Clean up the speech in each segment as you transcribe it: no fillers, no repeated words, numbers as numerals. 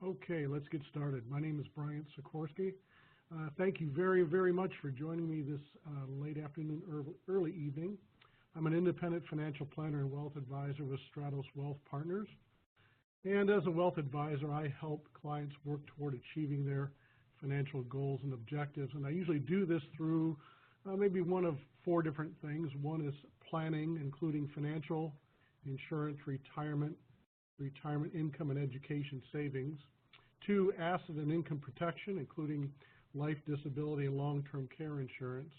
Okay, let's get started. My name is Briant Sikorski. Thank you very, very much for joining me this late afternoon, early evening. I'm an independent financial planner and wealth advisor with Stratos Wealth Partners. And as a wealth advisor, I help clients work toward achieving their financial goals and objectives. And I usually do this through maybe one of four different things. One is planning, including financial, insurance, retirement income, and education savings. 2, asset and income protection, including life, disability, and long-term care insurance.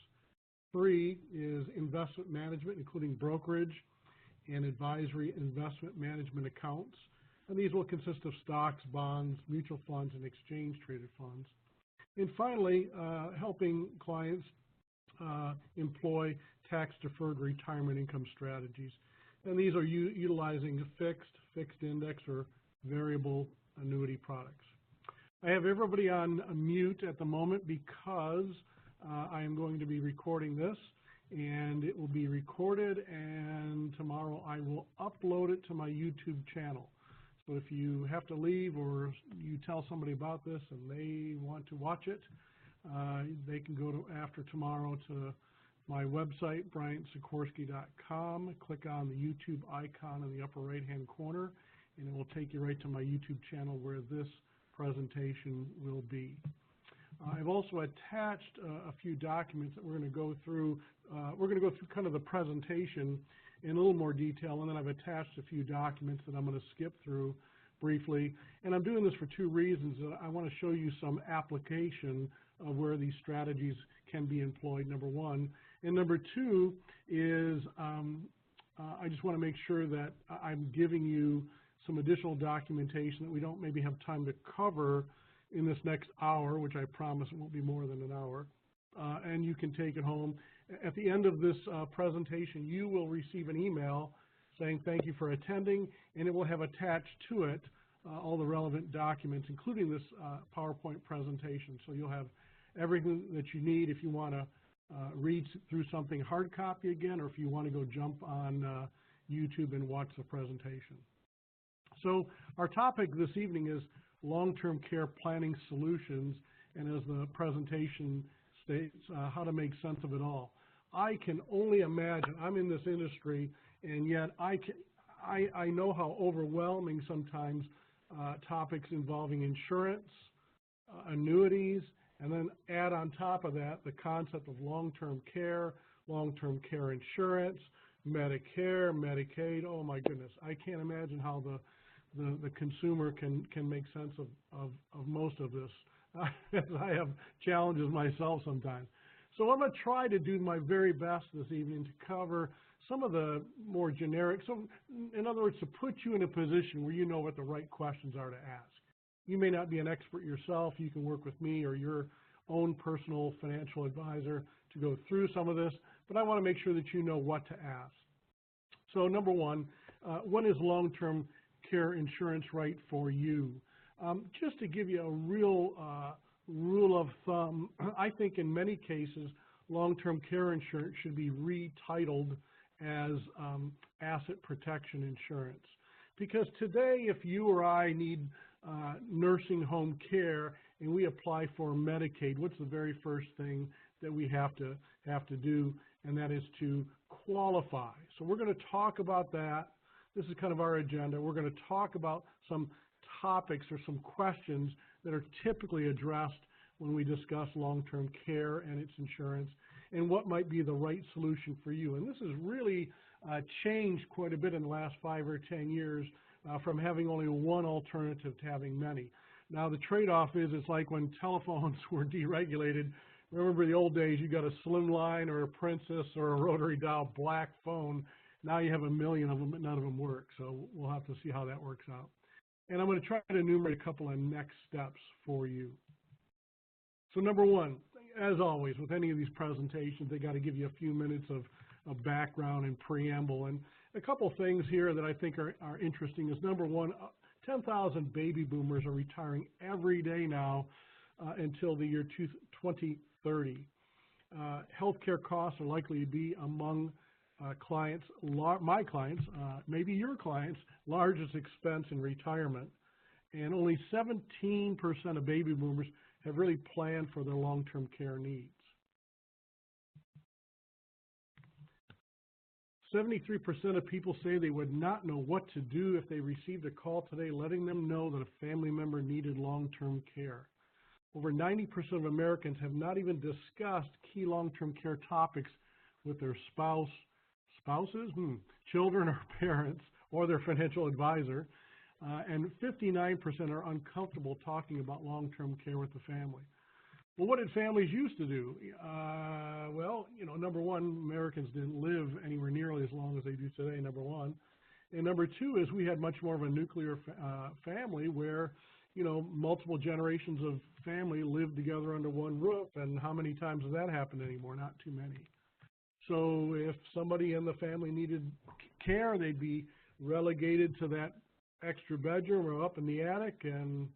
3 is investment management, including brokerage and advisory investment management accounts. And these will consist of stocks, bonds, mutual funds, and exchange-traded funds. And finally, helping clients employ tax-deferred retirement income strategies. And these are utilizing fixed index, or variable annuity products. I have everybody on mute at the moment because I am going to be recording this, and it will be recorded, and tomorrow I will upload it to my YouTube channel. So if you have to leave or you tell somebody about this and they want to watch it, they can go to after tomorrow to my website, BriantSikorski.com, click on the YouTube icon in the upper right-hand corner, and it will take you right to my YouTube channel where this presentation will be. I've also attached a few documents that we're going to go through. We're going to go through kind of the presentation in a little more detail, and then I've attached a few documents that I'm going to skip through briefly. And I'm doing this for 2 reasons. I want to show you some application of where these strategies can be employed, number 1. And number 2 is I just want to make sure that I'm giving you some additional documentation that we don't maybe have time to cover in this next hour, which I promise it won't be more than an hour. And you can take it home. At the end of this presentation, you will receive an email saying thank you for attending, and it will have attached to it all the relevant documents, including this PowerPoint presentation. So you'll have everything that you need if you want to read through something hard copy again, or if you want to go jump on YouTube and watch the presentation. So our topic this evening is long-term care planning solutions, and as the presentation states, how to make sense of it all. I can only imagine, I'm in this industry, and yet I know how overwhelming sometimes topics involving insurance, annuities, and then add on top of that the concept of long-term care insurance, Medicare, Medicaid. Oh my goodness, I can't imagine how the consumer can make sense of most of this. I have challenges myself sometimes. So I'm going to try to do my very best this evening to cover some of the more generic, so in other words, to put you in a position where you know what the right questions are to ask. You may not be an expert yourself. You can work with me or your own personal financial advisor to go through some of this, but I want to make sure that you know what to ask. So number 1, when is long-term care insurance right for you? Just to give you a real rule of thumb, I think in many cases long-term care insurance should be retitled as asset protection insurance. Because today, if you or I need nursing home care and we apply for Medicaid, what's the very first thing that we have to do? And that is to qualify. So we're going to talk about that. This is kind of our agenda. We're going to talk about some topics or some questions that are typically addressed when we discuss long-term care and its insurance, and what might be the right solution for you. And this has really changed quite a bit in the last 5 or 10 years from having only one alternative to having many. Now the trade-off is it's like when telephones were deregulated. Remember the old days, you got a Slimline or a Princess or a rotary dial black phone. Now you have a million of them, but none of them work. So we'll have to see how that works out. And I'm going to try to enumerate a couple of next steps for you. So number 1, as always, with any of these presentations, they got to give you a few minutes of background and preamble. And a couple things here that I think are interesting is number 1, 10,000 baby boomers are retiring every day now until the year 2030. Healthcare costs are likely to be among clients, my clients, maybe your clients, largest expense in retirement. and only 17% of baby boomers have really planned for their long-term care needs. 73% of people say they would not know what to do if they received a call today letting them know that a family member needed long-term care. Over 90% of Americans have not even discussed key long-term care topics with their spouses, children or parents, or their financial advisor. And 59% are uncomfortable talking about long-term care with the family. Well, what did families used to do? Well, number one, Americans didn't live anywhere nearly as long as they do today, number one. And number two is we had much more of a nuclear family where, multiple generations of family lived together under one roof. And how many times has that happened anymore? Not too many. So if somebody in the family needed care, they'd be relegated to that extra bedroom or up in the attic, and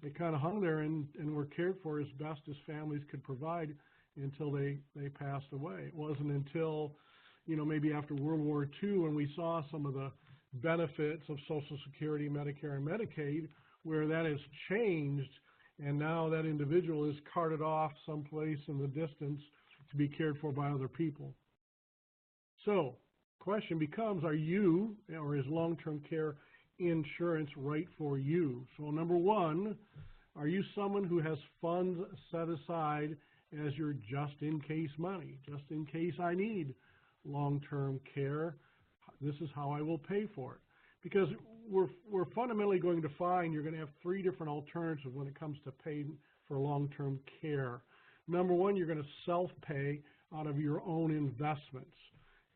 they kind of hung there and were cared for as best as families could provide until they passed away. It wasn't until, maybe after World War II when we saw some of the benefits of Social Security, Medicare, and Medicaid, where that has changed, and now that individual is carted off someplace in the distance to be cared for by other people. So, question becomes, are you, or is long-term care insurance right for you? So number one, are you someone who has funds set aside as your just-in-case money? Just in case I need long-term care, this is how I will pay for it. Because we're fundamentally going to find you're going to have three different alternatives when it comes to paying for long-term care. Number one, you're going to self-pay out of your own investments,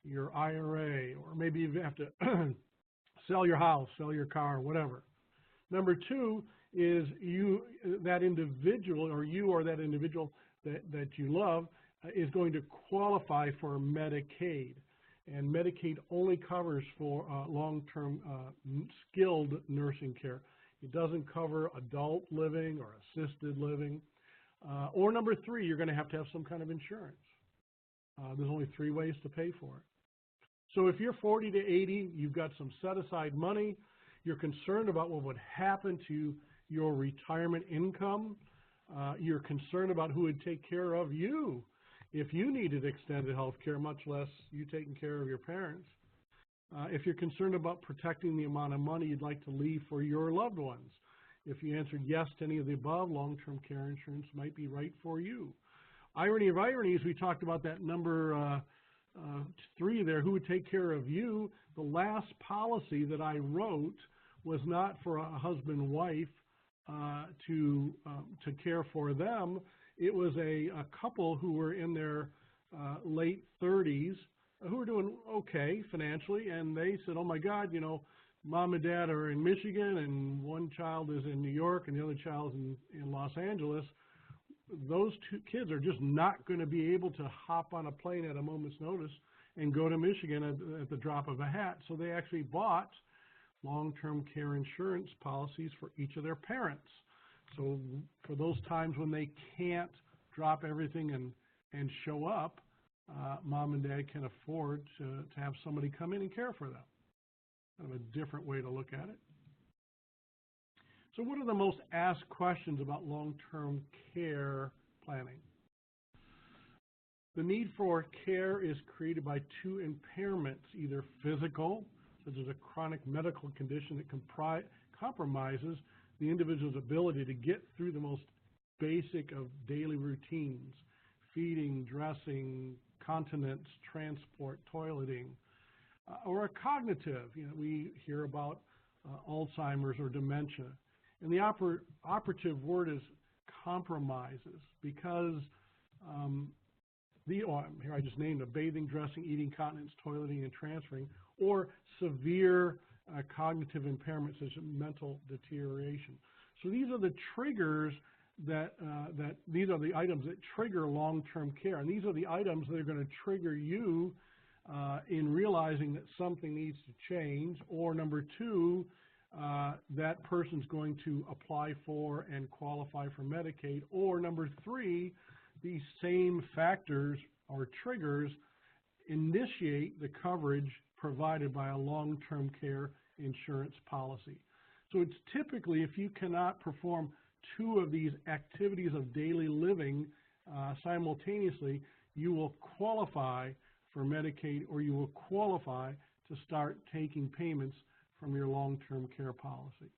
your IRA, or maybe you have to sell your house, sell your car, whatever. Number two is that individual that you love is going to qualify for Medicaid. And Medicaid only covers for long-term skilled nursing care. It doesn't cover adult living or assisted living. Or number three, you're going to have some kind of insurance. There's only three ways to pay for it. So if you're 40 to 80, you've got some set-aside money, you're concerned about what would happen to your retirement income, you're concerned about who would take care of you if you needed extended health care, much less you taking care of your parents. If you're concerned about protecting the amount of money you'd like to leave for your loved ones. If you answered yes to any of the above, long-term care insurance might be right for you. Irony of ironies, we talked about that number 3 there, who would take care of you. The last policy that I wrote was not for a husband-wife to care for them. It was a couple who were in their late 30s who were doing okay financially, and they said, oh my God, mom and dad are in Michigan and one child is in New York and the other child's in Los Angeles. Those two kids are just not going to be able to hop on a plane at a moment's notice and go to Michigan at the drop of a hat. So they actually bought long-term care insurance policies for each of their parents. So for those times when they can't drop everything and show up, mom and dad can afford to have somebody come in and care for them. Kind of a different way to look at it. So what are the most asked questions about long-term care planning? The need for care is created by two impairments, either physical, such as a chronic medical condition that compromises the individual's ability to get through the most basic of daily routines, feeding, dressing, continence, transport, toileting, or a cognitive. We hear about Alzheimer's or dementia. And the operative word is compromises, because here I just named a bathing, dressing, eating, continence, toileting, and transferring, or severe cognitive impairments such as mental deterioration. So these are the triggers these are the items that trigger long-term care, and these are the items that are going to trigger you in realizing that something needs to change, or number two, that person's going to apply for and qualify for Medicaid, or number three, these same factors or triggers initiate the coverage provided by a long-term care insurance policy. So it's typically, if you cannot perform two of these activities of daily living simultaneously, you will qualify for Medicaid, or you will qualify to start taking payments from your long-term care policy.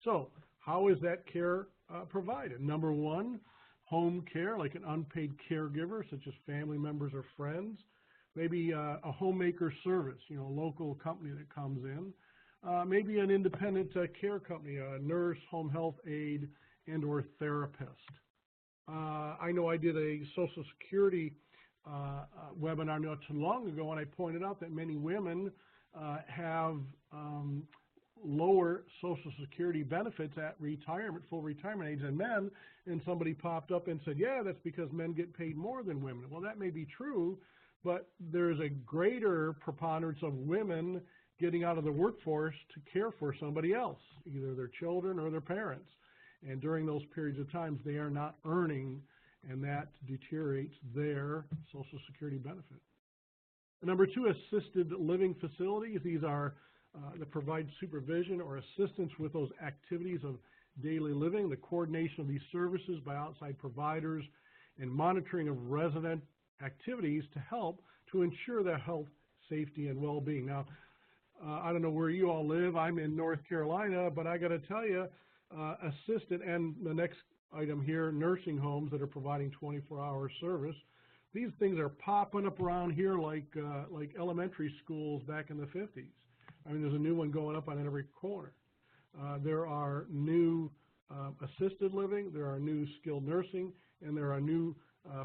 So how is that care provided? Number one, home care, like an unpaid caregiver, such as family members or friends. Maybe a homemaker service, a local company that comes in. Maybe an independent care company, a nurse, home health aide, and or therapist. I know I did a Social Security webinar not too long ago, and I pointed out that many women have lower Social Security benefits at retirement, full retirement age than men, and somebody popped up and said, yeah, that's because men get paid more than women. Well, that may be true, but there's a greater preponderance of women getting out of the workforce to care for somebody else, either their children or their parents. And during those periods of times, they are not earning, and that deteriorates their Social Security benefit. Number two, assisted living facilities. These are that provide supervision or assistance with those activities of daily living, the coordination of these services by outside providers, and monitoring of resident activities to help to ensure their health, safety, and well-being. Now, I don't know where you all live. I'm in North Carolina, but I got to tell you, assisted, and the next item here, nursing homes that are providing 24-hour service. These things are popping up around here like elementary schools back in the 50s. I mean, there's a new one going up on every corner. There are new assisted living, there are new skilled nursing, and there are new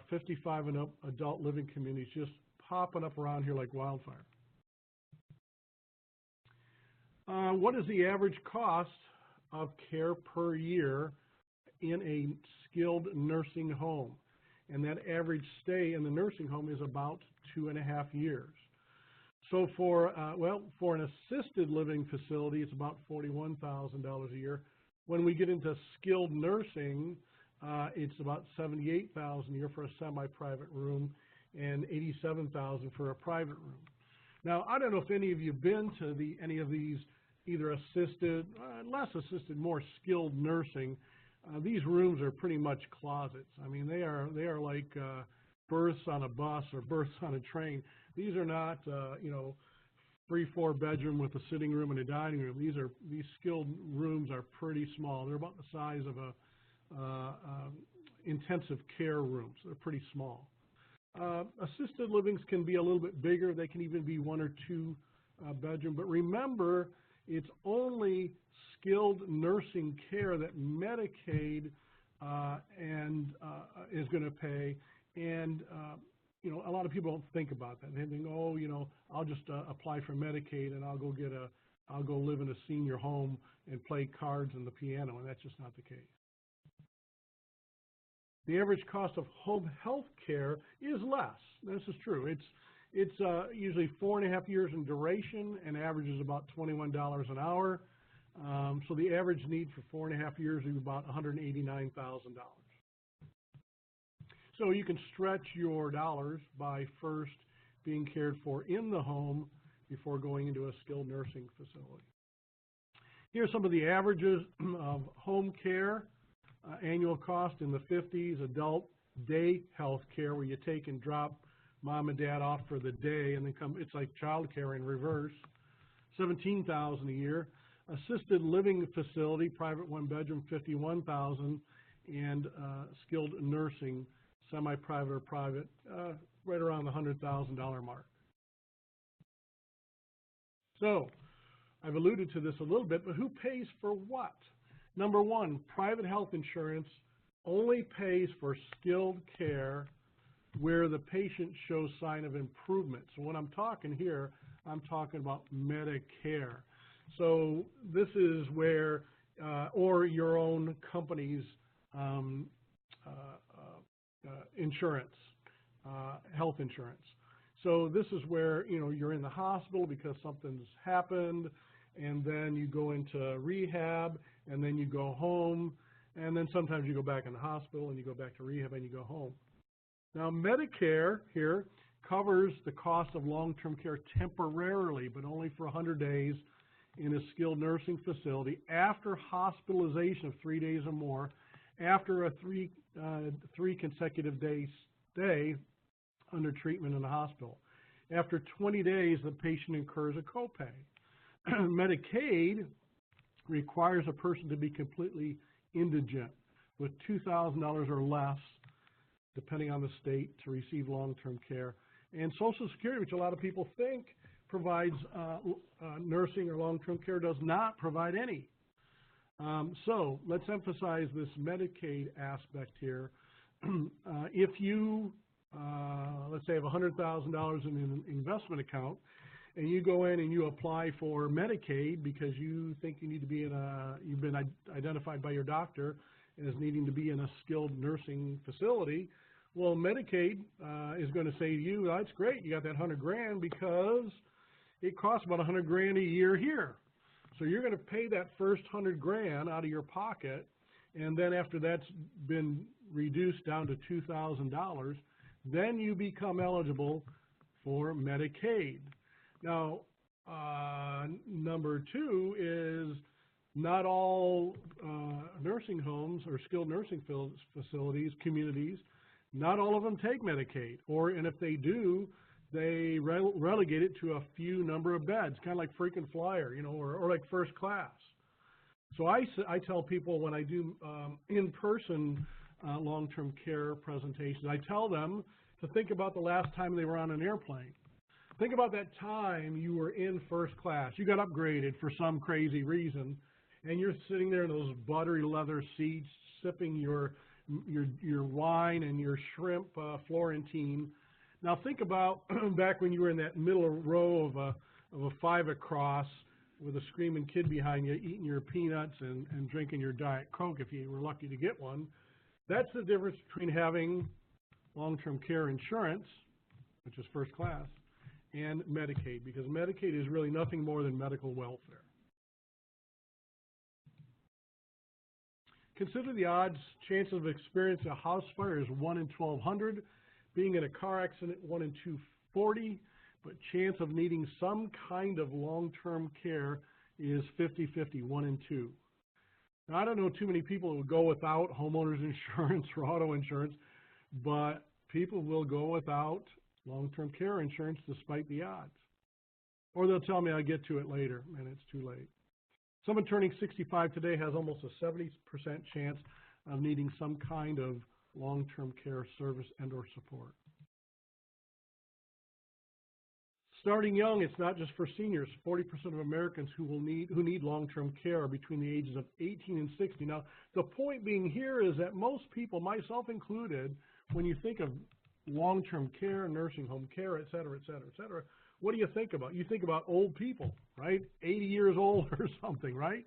55 and up adult living communities just popping up around here like wildfire. What is the average cost of care per year in a skilled nursing home? And that average stay in the nursing home is about 2.5 years. So for an assisted living facility, it's about $41,000 a year. When we get into skilled nursing, it's about $78,000 a year for a semi-private room and $87,000 for a private room. Now, I don't know if any of you have been to any of these either assisted, less assisted, more skilled nursing. These rooms are pretty much closets. I mean, they are like berths on a bus or berths on a train. These are not, 3-4 bedroom with a sitting room and a dining room. These skilled rooms are pretty small. They're about the size of a intensive care rooms. They're pretty small. Assisted livings can be a little bit bigger. They can even be 1 or 2 bedroom. But remember, it's only skilled nursing care that Medicaid is going to pay, and a lot of people don't think about that. They think, oh, I'll just apply for Medicaid and I'll go live in a senior home and play cards and the piano, and that's just not the case. The average cost of home health care is less. This is true. It's usually 4.5 years in duration and averages about $21 an hour. So the average need for 4.5 years is about $189,000. So you can stretch your dollars by first being cared for in the home before going into a skilled nursing facility. Here are some of the averages of home care. Annual cost in the 50s, adult day health care, where you take and drop mom and dad off for the day and then it's like child care in reverse, $17,000 a year. Assisted living facility, private 1-bedroom, $51,000, and skilled nursing, semi-private or private, right around the $100,000 mark. So I've alluded to this a little bit, but who pays for what? Number one, private health insurance only pays for skilled care where the patient shows sign of improvement. So when I'm talking here, I'm talking about Medicare. So this is where, or your own company's insurance, health insurance. So this is where, you're in the hospital because something's happened, and then you go into rehab, and then you go home, and then sometimes you go back in the hospital, and you go back to rehab, and you go home. Now, Medicare here covers the cost of long-term care temporarily, but only for 100 days, in a skilled nursing facility after hospitalization of 3 days or more, after a three consecutive days stay under treatment in the hospital. After 20 days, the patient incurs a copay. Medicaid requires a person to be completely indigent with $2,000 or less, depending on the state, to receive long-term care. And Social Security, which a lot of people think provides nursing or long-term care, does not provide any. So let's emphasize this Medicaid aspect here. If you, let's say, have $100,000 in an investment account, and you go in and you apply for Medicaid because you think you need to be in you've been identified by your doctor as needing to be in a skilled nursing facility, well, Medicaid is going to say to you, that's great, you got that $100,000 because it costs about $100,000 a year here. So you're going to pay that first $100,000 out of your pocket, and then after that's been reduced down to $2,000, then you become eligible for Medicaid. Now, number two is not all nursing homes or skilled nursing facilities, communities, not all of them take Medicaid, and if they do, they relegate it to a few number of beds, kind of like frequent flyer, or like first class. So I tell people when I do in-person long-term care presentations, I tell them to think about the last time they were on an airplane. Think about that time you were in first class. You got upgraded for some crazy reason, and you're sitting there in those buttery leather seats, sipping your wine and your shrimp Florentine. Now think about back when you were in that middle row of a five across with a screaming kid behind you, eating your peanuts and drinking your Diet Coke if you were lucky to get one. That's the difference between having long-term care insurance, which is first class, and Medicaid, because Medicaid is really nothing more than medical welfare. Consider the odds. Chances of experiencing a house fire is 1 in 1,200. Being in a car accident, 1 in 240. But chance of needing some kind of long-term care is 50-50, 1 in 2. Now, I don't know too many people who would go without homeowners insurance or auto insurance, but people will go without long-term care insurance despite the odds. Or they'll tell me I'll get to it later, and it's too late. Someone turning 65 today has almost a 70% chance of needing some kind of long-term care service and or support. Starting young, it's not just for seniors. 40% of Americans who need long-term care are between the ages of 18 and 60. Now, the point being here is that most people, myself included, when you think of long-term care, nursing home care, et cetera, et cetera, et cetera, what do you think about? You think about old people, right? 80 years old or something, right?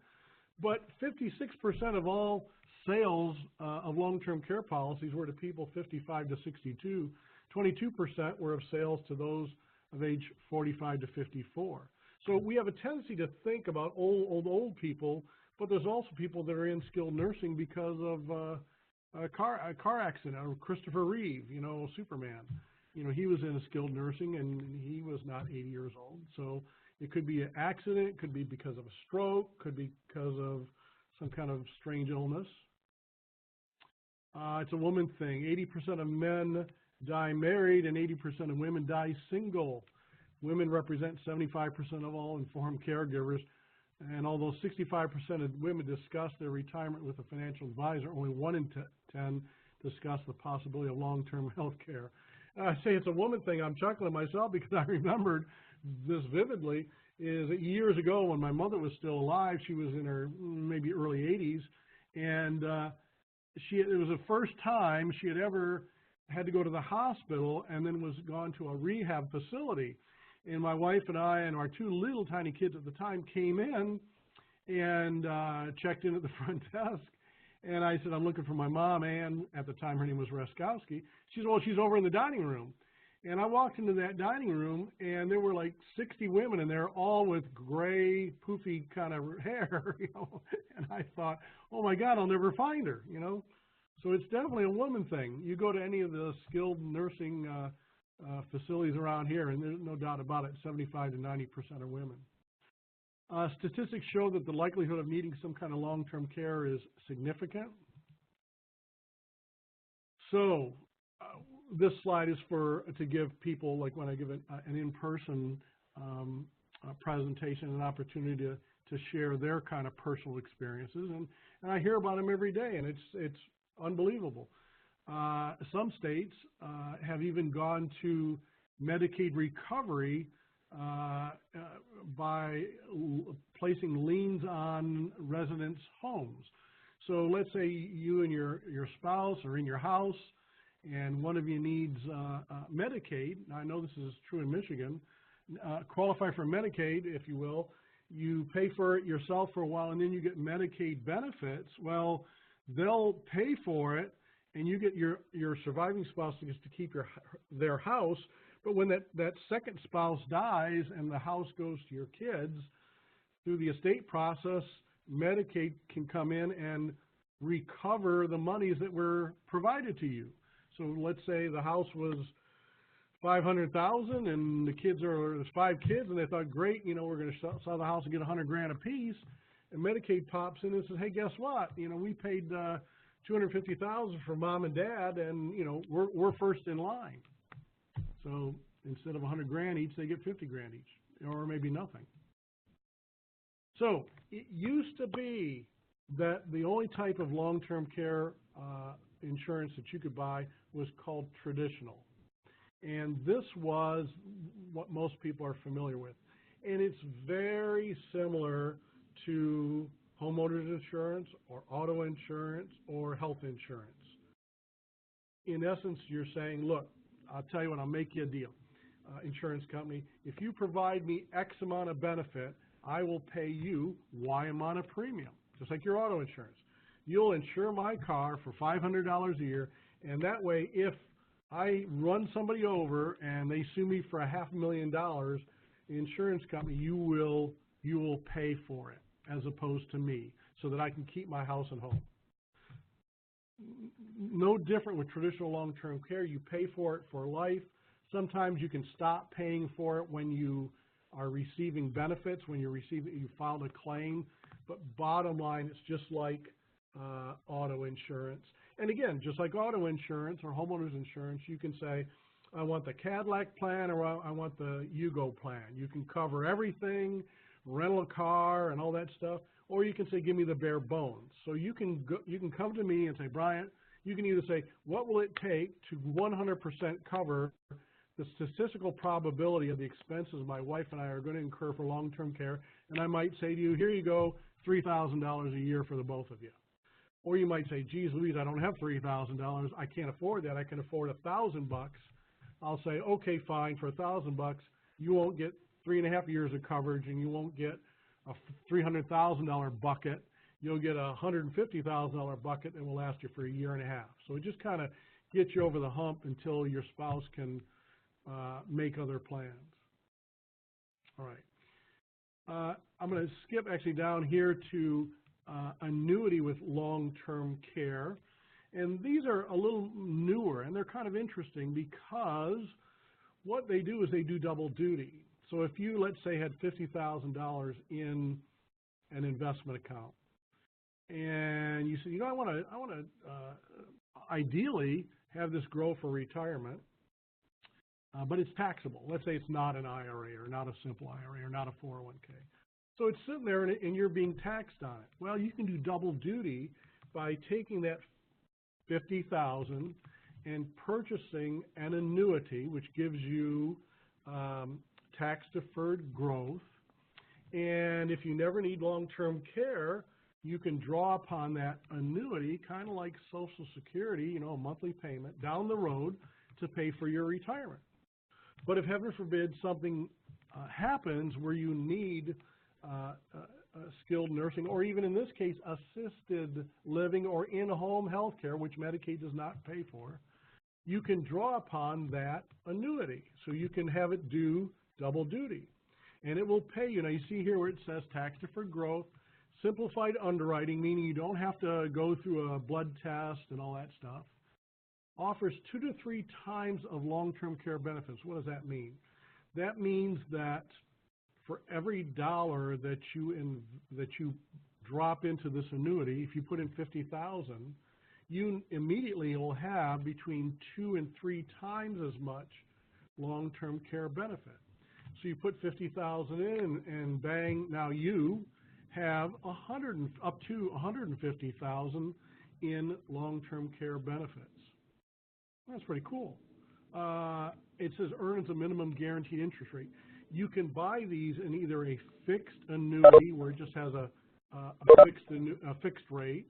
But 56% of all sales of long-term care policies were to people 55 to 62. 22% were of sales to those of age 45 to 54. So we have a tendency to think about old people, but there's also people that are in skilled nursing because of a car accident. Or Christopher Reeve, Superman. He was in a skilled nursing and he was not 80 years old. So it could be an accident, it could be because of a stroke, could be because of some kind of strange illness. It's a woman thing. 80% of men die married and 80% of women die single. Women represent 75% of all informed caregivers. And although 65% of women discuss their retirement with a financial advisor, only 1 in 10 discuss the possibility of long-term health care. I say it's a woman thing. I'm chuckling myself because I remembered this vividly. Is years ago when my mother was still alive, she was in her maybe early 80s, and it was the first time she had ever had to go to the hospital and then was gone to a rehab facility. And my wife and I and our 2 little tiny kids at the time came in and checked in at the front desk. And I said, I'm looking for my mom, Ann. At the time, her name was Raskowski. She said, well, she's over in the dining room. And I walked into that dining room, and there were like 60 women in there, all with gray, poofy kind of hair, And I thought, oh, my God, I'll never find her, So it's definitely a woman thing. You go to any of the skilled nursing facilities around here, and there's no doubt about it, 75 to 90% are women. Statistics show that the likelihood of needing some kind of long-term care is significant. So this slide is to give people, like when I give an in-person presentation, an opportunity to share their kind of personal experiences, and I hear about them every day, and it's unbelievable. Some states have even gone to Medicaid recovery by placing liens on residents' homes. So let's say you and your spouse are in your house, and one of you needs Medicaid. Now, I know this is true in Michigan. Qualify for Medicaid, if you will. You pay for it yourself for a while, and then you get Medicaid benefits. Well, they'll pay for it, and you get your surviving spouse to keep their house. But when that second spouse dies and the house goes to your kids, through the estate process, Medicaid can come in and recover the monies that were provided to you. So let's say the house was $500,000, and there's 5 kids, and they thought, great, we're going to sell the house and get $100,000 apiece. And Medicaid pops in and says, hey, guess what? We paid $250,000 for mom and dad, and we're first in line. So instead of $100,000 each, they get $50,000 each, or maybe nothing. So it used to be that the only type of long-term care insurance that you could buy was called traditional. And this was what most people are familiar with. And it's very similar to homeowners insurance or auto insurance or health insurance. In essence, you're saying, look, I'll tell you what, I'll make you a deal. Insurance company, if you provide me X amount of benefit, I will pay you Y amount of premium, just like your auto insurance. You'll insure my car for $500 a year, and that way, if I run somebody over and they sue me for $500,000, the insurance company, you will pay for it as opposed to me, so that I can keep my house and home. No different with traditional long-term care. You pay for it for life. Sometimes you can stop paying for it when you are receiving benefits, when you filed a claim. But bottom line, it's just like auto insurance. And again, just like auto insurance or homeowners insurance, you can say, I want the Cadillac plan or I want the Yugo plan. You can cover everything, rental a car and all that stuff, or you can say, give me the bare bones. So you can come to me and say, Brian, you can either say, what will it take to 100% cover the statistical probability of the expenses my wife and I are going to incur for long-term care, and I might say to you, here you go, $3,000 a year for the both of you. Or you might say, geez, Louise, I don't have $3,000. I can't afford that. I can afford $1,000. I'll say, okay, fine, for $1,000, you won't get 3.5 years of coverage, and you won't get a $300,000 bucket. You'll get a $150,000 bucket that will last you for 1.5 years. So it just kind of gets you over the hump until your spouse can make other plans. All right. I'm going to skip actually down here to annuity with long-term care. And these are a little newer, and they're kind of interesting because what they do is they do double duty. So if you, let's say, had $50,000 in an investment account, and you say, I want to ideally have this grow for retirement, but it's taxable. Let's say it's not an IRA or not a simple IRA or not a 401k. So it's sitting there and you're being taxed on it. Well, you can do double duty by taking that $50,000 and purchasing an annuity, which gives you tax-deferred growth. And if you never need long-term care, you can draw upon that annuity, kind of like Social Security, a monthly payment down the road to pay for your retirement. But if, heaven forbid, something happens where you need skilled nursing, or even in this case, assisted living or in-home health care, which Medicaid does not pay for, you can draw upon that annuity. So you can have it do double duty. And it will pay you. Now, you see here where it says tax-deferred growth, simplified underwriting, meaning you don't have to go through a blood test and all that stuff. Offers 2 to 3 times of long-term care benefits. What does that mean? That means that for every dollar that you drop into this annuity, if you put in $50,000, you immediately will have between 2 and 3 times as much long-term care benefit. So you put $50,000 in, and bang, now you have up to $150,000 in long-term care benefits. That's pretty cool. It says earns a minimum guaranteed interest rate. You can buy these in either a fixed annuity where it just has a fixed rate,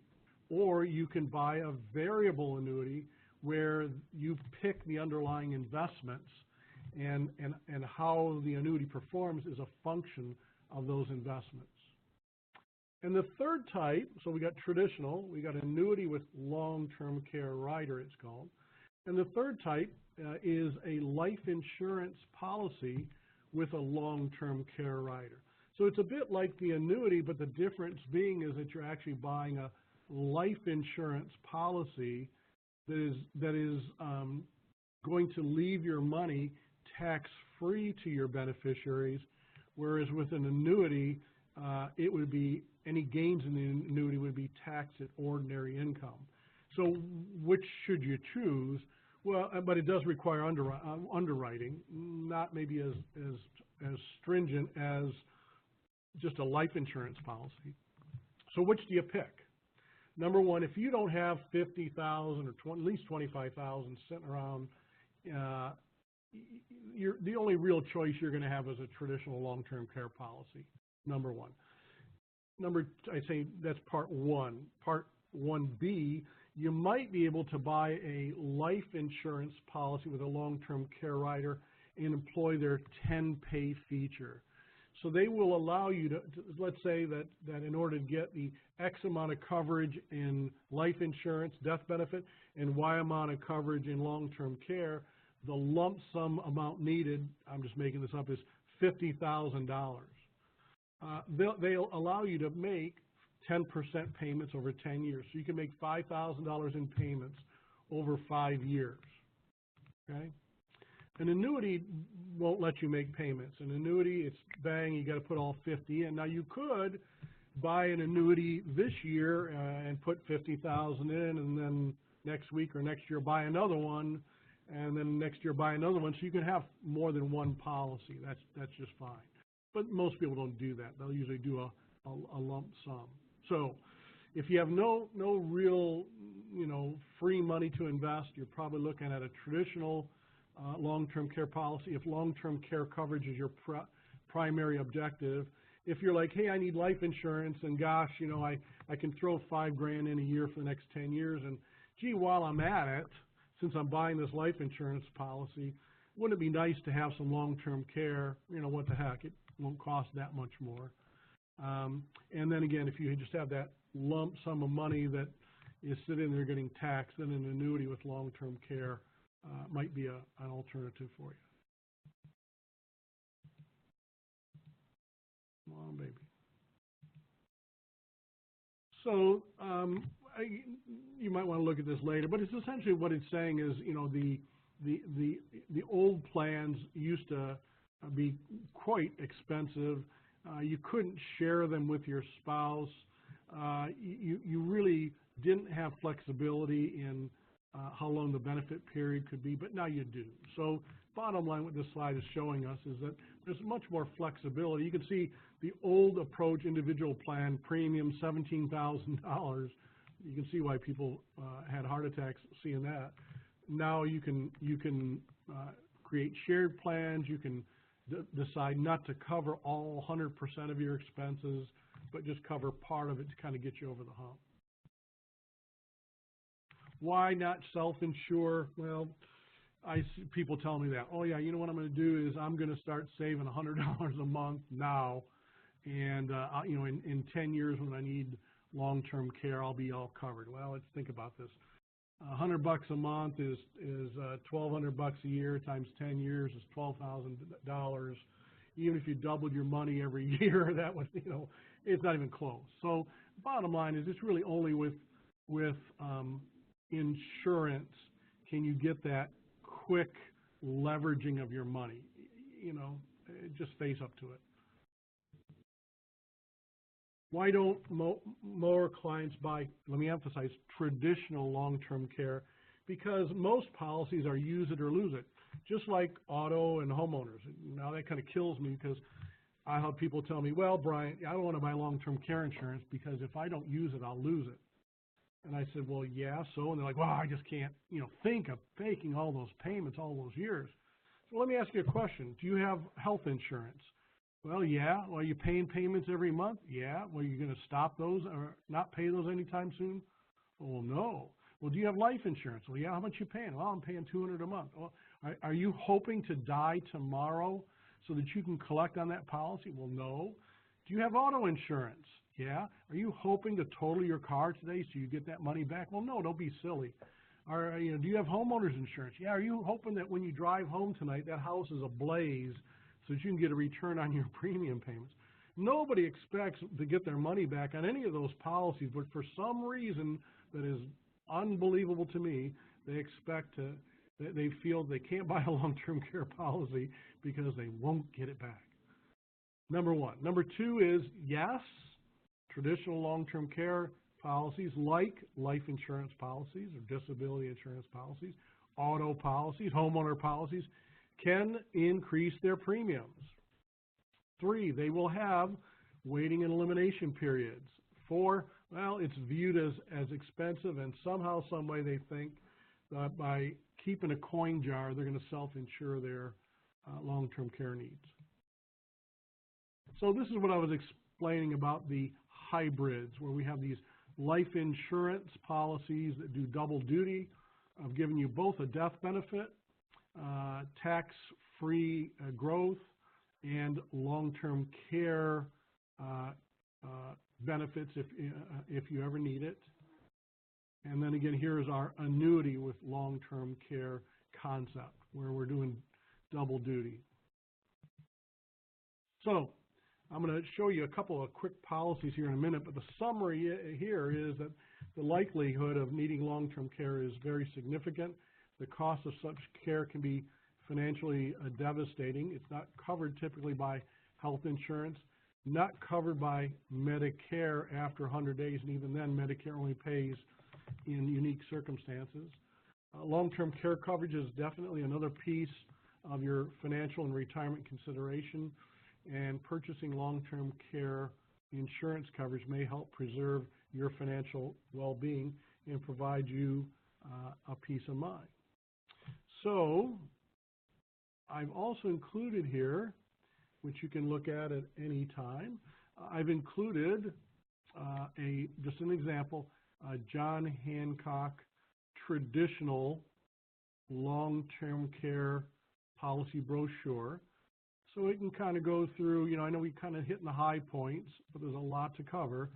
or you can buy a variable annuity where you pick the underlying investments, and how the annuity performs is a function of those investments. And the third type, so we got traditional, we got annuity with long-term care rider, it's called. And the third type is a life insurance policy with a long-term care rider. So it's a bit like the annuity, but the difference being is that you're actually buying a life insurance policy that is going to leave your money tax-free to your beneficiaries, whereas with an annuity, it would be any gains in the annuity would be taxed at ordinary income. So which should you choose? Well, but it does require underwriting, not maybe as stringent as just a life insurance policy. So which do you pick? Number one, if you don't have $50,000 or at least $25,000 sitting around, the only real choice you're going to have is a traditional long-term care policy. Number one. I say that's part one. Part 1B, you might be able to buy a life insurance policy with a long-term care rider and employ their 10-pay feature. So they will allow you to let's say that in order to get the X amount of coverage in life insurance, death benefit, and Y amount of coverage in long-term care, the lump sum amount needed, I'm just making this up, is $50,000. They'll allow you to make 10% payments over 10 years. So you can make $5,000 in payments over 5 years, okay? An annuity won't let you make payments. An annuity, it's bang, you got to put all 50 in. Now you could buy an annuity this year and put 50,000 in, and then next week or next year buy another one, and then next year buy another one. So you can have more than one policy. That's just fine. But most people don't do that. They'll usually do a lump sum. So if you have no real, free money to invest, you're probably looking at a traditional long-term care policy. If long-term care coverage is your primary objective, if you're like, hey, I need life insurance, and gosh, I can throw $5,000 in a year for the next 10 years, and gee, while I'm at it, since I'm buying this life insurance policy, wouldn't it be nice to have some long-term care? What the heck? It won't cost that much more. And then again, if you just have that lump sum of money that is sitting there getting taxed, then an annuity with long-term care might be an alternative for you. Come on, baby. So you might want to look at this later, but it's essentially what it's saying is, the old plans used to be quite expensive. You couldn't share them with your spouse. You really didn't have flexibility in how long the benefit period could be, but now you do. So bottom line, what this slide is showing us is that there's much more flexibility. You can see the old approach individual plan premium, $17,000. You can see why people had heart attacks seeing that. Now you can create shared plans. You can decide not to cover all 100% of your expenses, but just cover part of it to kind of get you over the hump. Why not self-insure? Well, I see people tell me that. Oh yeah, you know what I'm going to do is I'm going to start saving $100 a month now, and in 10 years when I need long-term care, I'll be all covered. Well, let's think about this. $100 a month is $1,200 a year times 10 years is $12,000. Even if you doubled your money every year, that would, it's not even close. So bottom line is it's really only with insurance can you get that quick leveraging of your money. Just face up to it. Why don't more clients buy, let me emphasize, traditional long-term care? Because most policies are use it or lose it, just like auto and homeowners. Now that kind of kills me because I have people tell me, well, Brian, I don't want to buy long-term care insurance because if I don't use it, I'll lose it. And I said, well, yeah, so? And they're like, well, I just can't, think of making all those payments all those years. So let me ask you a question. Do you have health insurance? Well, yeah. Well, are you paying payments every month? Yeah. Well, are you going to stop those or not pay those anytime soon? Well, no. Well, do you have life insurance? Well, yeah. How much are you paying? Well, I'm paying $200 a month. Well, are you hoping to die tomorrow so that you can collect on that policy? Well, no. Do you have auto insurance? Yeah. Are you hoping to total your car today so you get that money back? Well, no, don't be silly. Do you have homeowners insurance? Yeah. Are you hoping that when you drive home tonight, that house is ablaze so that you can get a return on your premium payments? Nobody expects to get their money back on any of those policies, but for some reason that is unbelievable to me, they feel they can't buy a long-term care policy because they won't get it back. Number one. Number two is, yes, traditional long-term care policies like life insurance policies or disability insurance policies, auto policies, homeowner policies can increase their premiums. 3, they will have waiting and elimination periods. 4, well, it's viewed as expensive, and somehow, some way they think that by keeping a coin jar, they're going to self-insure their long-term care needs. So this is what I was explaining about the hybrids, where we have these life insurance policies that do double duty of giving you both a death benefit, tax-free growth, and long-term care benefits if you ever need it. And then again, here's our annuity with long-term care concept, where we're doing double duty. So I'm going to show you a couple of quick policies here in a minute, but the summary here is that the likelihood of needing long-term care is very significant. The cost of such care can be financially devastating. It's not covered typically by health insurance, not covered by Medicare after 100 days, and even then Medicare only pays in unique circumstances. Long-term care coverage is definitely another piece of your financial and retirement consideration, and purchasing long-term care insurance coverage may help preserve your financial well-being and provide you a peace of mind. So I've also included here, which you can look at any time, I've included just an example, a John Hancock traditional long-term care policy brochure. So it can kind of go through, I know we kind of hitting the high points, but there's a lot to cover.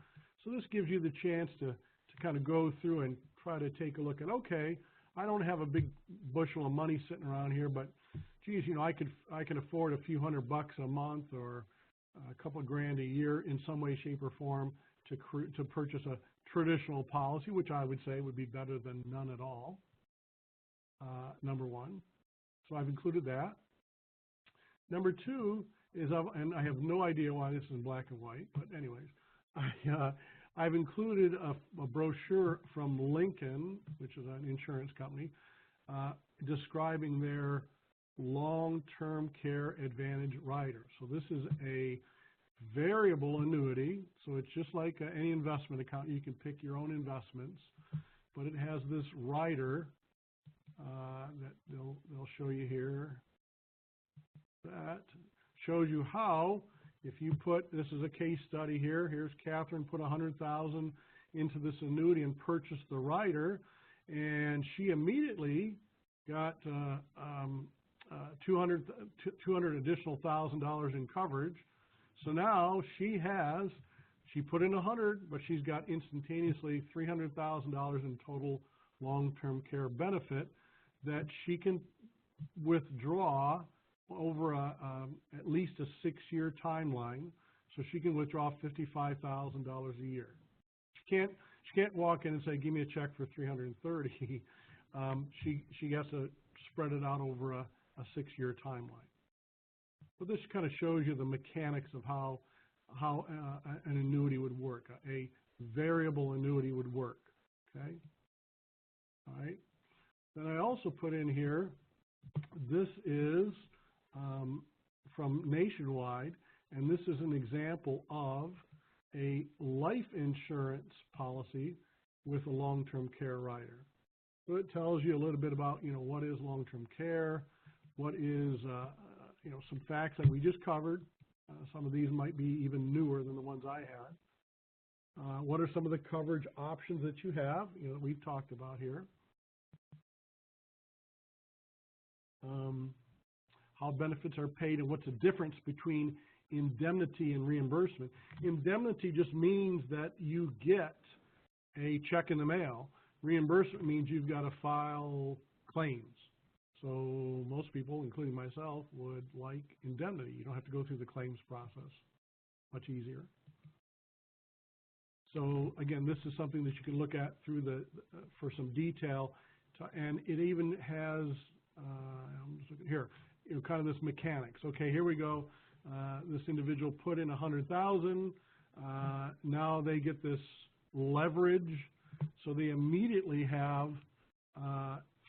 So this gives you the chance to kind of go through and try to take a look at, okay, I don't have a big bushel of money sitting around here, but geez, I can afford a few $100 a month or a couple of grand a year in some way, shape, or form to purchase a traditional policy, which I would say would be better than none at all, number one. So I've included that. Number two is, and I have no idea why this is in black and white, but anyways, I've included a brochure from Lincoln, which is an insurance company, describing their long-term care advantage rider. So this is a variable annuity, so it's just like any investment account. You can pick your own investments, but it has this rider that they'll show you here. That shows you how, if you put, this is a case study here, here's Catherine put $100,000 into this annuity and purchased the rider, and she immediately got 200 additional $1,000 in coverage. So now she put in 100, but she's got instantaneously $300,000 in total long-term care benefit that she can withdraw over at least a 6-year timeline. So she can withdraw $55,000 a year. She can't walk in and say, give me a check for $330,000. She has to spread it out over a 6-year timeline. But this kind of shows you the mechanics of how how an annuity would work. A variable annuity would work, okay? All right. Then I also put in here, this is from Nationwide, and this is an example of a life insurance policy with a long-term care rider. So it tells you a little bit about, what is long-term care, what is, some facts that we just covered. Some of these might be even newer than the ones I had. What are some of the coverage options that you have, that we've talked about here? How benefits are paid and what's the difference between indemnity and reimbursement. Indemnity just means that you get a check in the mail. Reimbursement means you've got to file claims. So most people, including myself, would like indemnity. You don't have to go through the claims process. Much easier. So again, this is something that you can look at through for some detail, and it even has, I'm just looking here, kind of this mechanics. Okay, here we go. This individual put in $100,000. Now they get this leverage, so they immediately have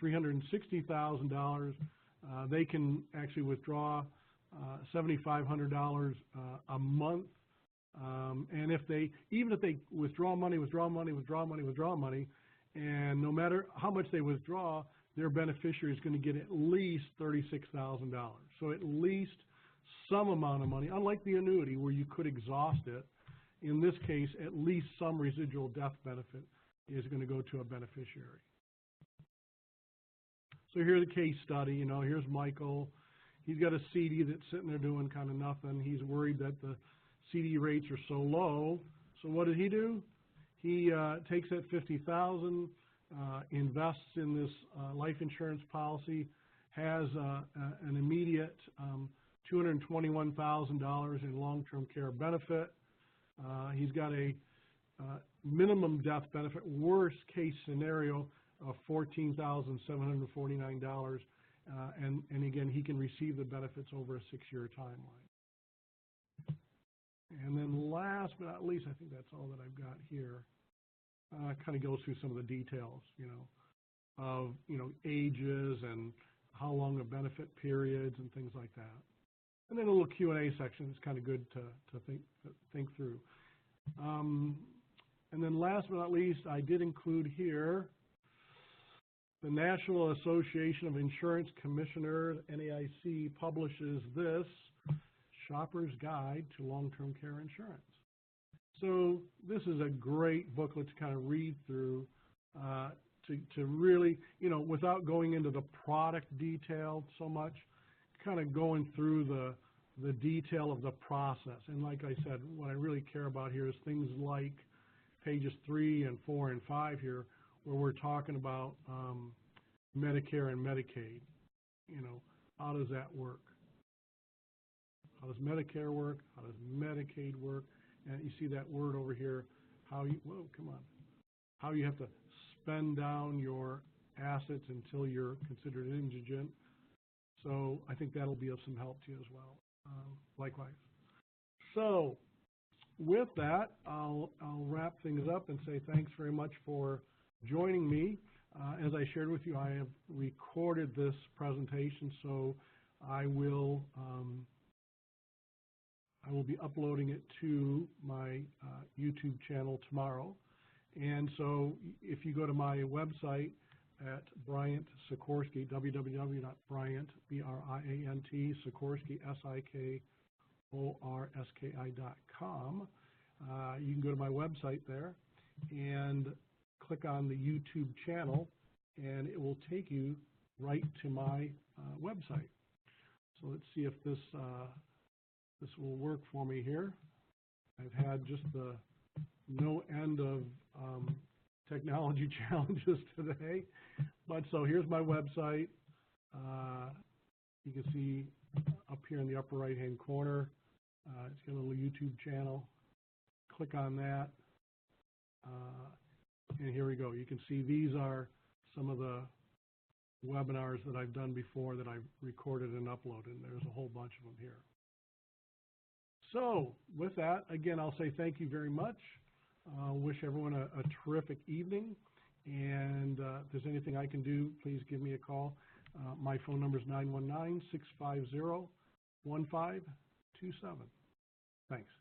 $360,000. They can actually withdraw $7,500 a month. And even if they withdraw money, and no matter how much they withdraw, their beneficiary is going to get at least $36,000. So at least some amount of money, unlike the annuity where you could exhaust it. In this case, at least some residual death benefit is going to go to a beneficiary. So here's a case study. Here's Michael. He's got a CD that's sitting there doing kind of nothing. He's worried that the CD rates are so low. So what did he do? He takes that $50,000, invests in this life insurance policy, has an immediate $221,000 in long-term care benefit. He's got a minimum death benefit, worst case scenario, of $14,749, and again, he can receive the benefits over a 6-year timeline. And then last but not least, I think that's all that I've got here. Kind of goes through some of the details, of ages and how long a benefit periods and things like that. And then a little Q&A section is kind of good to think through. And then last but not least, I did include here the National Association of Insurance Commissioners, NAIC, publishes this Shopper's Guide to Long-Term Care Insurance. So this is a great booklet to kind of read through to really, without going into the product detail so much, kind of going through the detail of the process. And like I said, what I really care about here is things like pages 3 and 4 and 5 here, where we're talking about Medicare and Medicaid. How does that work? How does Medicare work? How does Medicaid work? And you see that word over here, how you have to spend down your assets until you're considered indigent. So I think that'll be of some help to you as well, likewise. So with that, I'll wrap things up and say thanks very much for joining me. As I shared with you, I have recorded this presentation, so I will be uploading it to my YouTube channel tomorrow. And so if you go to my website at Briant Sikorski, www.Briant, B-R-I-A-N-T, Sikorski, S-I-K-O-R-S-K-I.com, you can go to my website there and click on the YouTube channel, and it will take you right to my website. So let's see if this will work for me here. I've had just the no end of technology challenges today. But so here's my website. You can see up here in the upper right-hand corner, it's got a little YouTube channel. Click on that. And here we go. You can see these are some of the webinars that I've done before that I've recorded and uploaded. And there's a whole bunch of them here. So with that, again, I'll say thank you very much. Wish everyone a terrific evening. And if there's anything I can do, please give me a call. My phone number is 919-650-1527. Thanks.